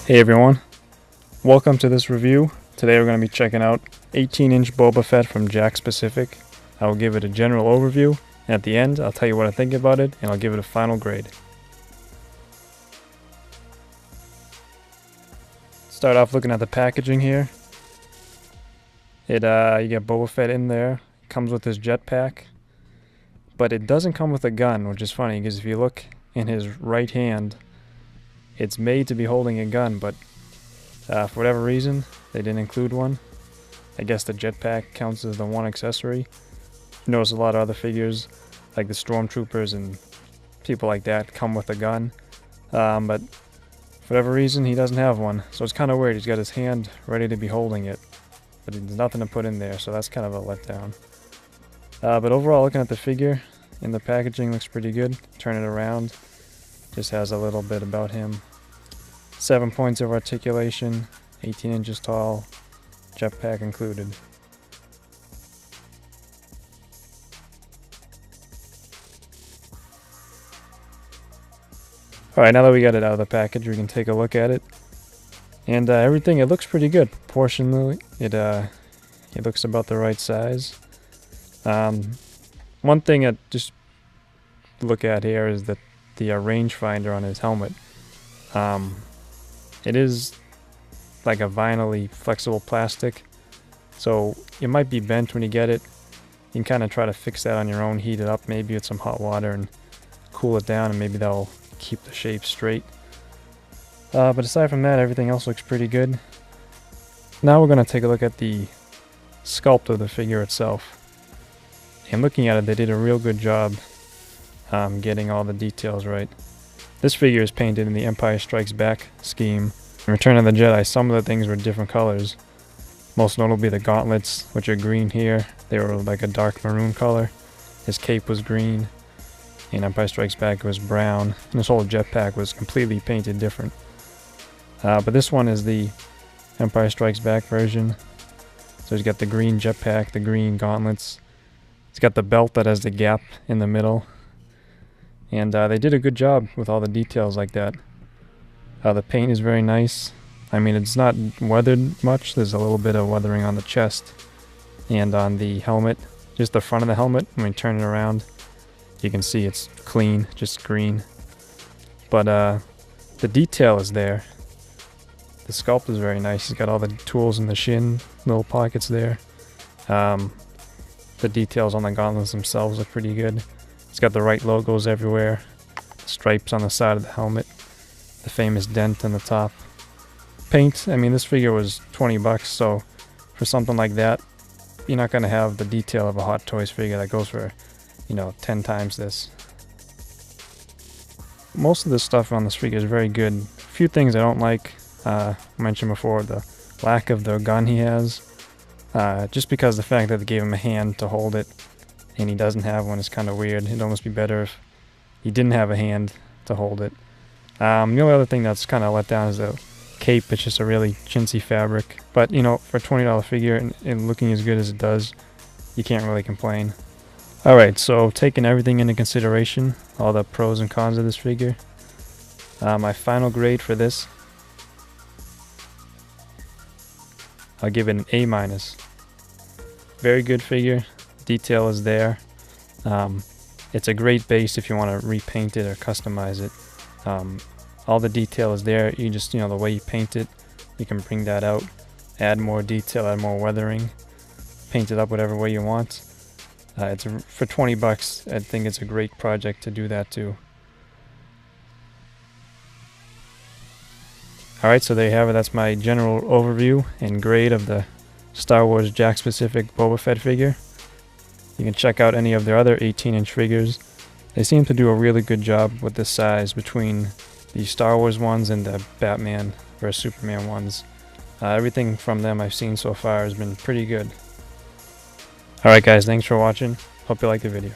Hey everyone, welcome to this review. Today we're going to be checking out 18-inch Boba Fett from Jakks Pacific. I will give it a general overview, and at the end I'll tell you what I think about it, and I'll give it a final grade. Start off looking at the packaging here. You get Boba Fett in there. It comes with his jetpack, but it doesn't come with a gun, which is funny because if you look in his right hand, it's made to be holding a gun, but for whatever reason, they didn't include one. I guess the jetpack counts as the one accessory. You notice a lot of other figures, like the stormtroopers and people like that, come with a gun. But for whatever reason, he doesn't have one. So it's kind of weird. He's got his hand ready to be holding it, but there's nothing to put in there, so that's kind of a letdown. But overall, looking at the figure, and the packaging looks pretty good. Turn it around. Just has a little bit about him. 7 points of articulation, 18 inches tall, jetpack included. Alright, now that we got it out of the package, we can take a look at it. And everything, it looks pretty good. Proportionally, it looks about the right size. One thing I just look at here is that the rangefinder on his helmet. It is like a vinyl-y flexible plastic, so it might be bent when you get it. You can kind of try to fix that on your own, heat it up maybe with some hot water and cool it down, and maybe that'll keep the shape straight. But aside from that, everything else looks pretty good. Now we're going to take a look at the sculpt of the figure itself. And looking at it, they did a real good job getting all the details right. This figure is painted in the Empire Strikes Back scheme. In Return of the Jedi, some of the things were different colors. Most notably the gauntlets, which are green here. They were like a dark maroon color. His cape was green. In Empire Strikes Back it was brown. And this whole jetpack was completely painted different. But this one is the Empire Strikes Back version. So he's got the green jetpack, the green gauntlets. He's got the belt that has the gap in the middle. And they did a good job with all the details like that. The paint is very nice. I mean, it's not weathered much. There's a little bit of weathering on the chest and on the helmet. Just the front of the helmet, when we turn it around, you can see it's clean, just green. But the detail is there. The sculpt is very nice. He's got all the tools in the shin, little pockets there. The details on the gauntlets themselves look pretty good. It's got the right logos everywhere, stripes on the side of the helmet, the famous dent on the top. Paint, I mean, this figure was 20 bucks, so for something like that, you're not going to have the detail of a Hot Toys figure that goes for, 10 times this. Most of the stuff on this figure is very good. A few things I don't like, I mentioned before, the lack of the gun he has. Just because the fact that they gave him a hand to hold it, and he doesn't have one is kind of weird. It'd almost be better if he didn't have a hand to hold it. The only other thing that's kind of let down is the cape. It's just a really chintzy fabric. But, for a $20 figure and looking as good as it does, you can't really complain. Alright, so taking everything into consideration, all the pros and cons of this figure, my final grade for this, I'll give it an A-. Very good figure. Detail is there. It's a great base if you want to repaint it or customize it. All the detail is there. You just, the way you paint it, you can bring that out, add more detail, add more weathering, paint it up whatever way you want. For 20 bucks, I think it's a great project to do that too. Alright, so there you have it. That's my general overview and grade of the Star Wars Jakks Pacific Boba Fett figure. You can check out any of their other 18-inch figures. They seem to do a really good job with this size between the Star Wars ones and the Batman vs Superman ones. Everything from them I've seen so far has been pretty good. Alright guys, thanks for watching. Hope you liked the video.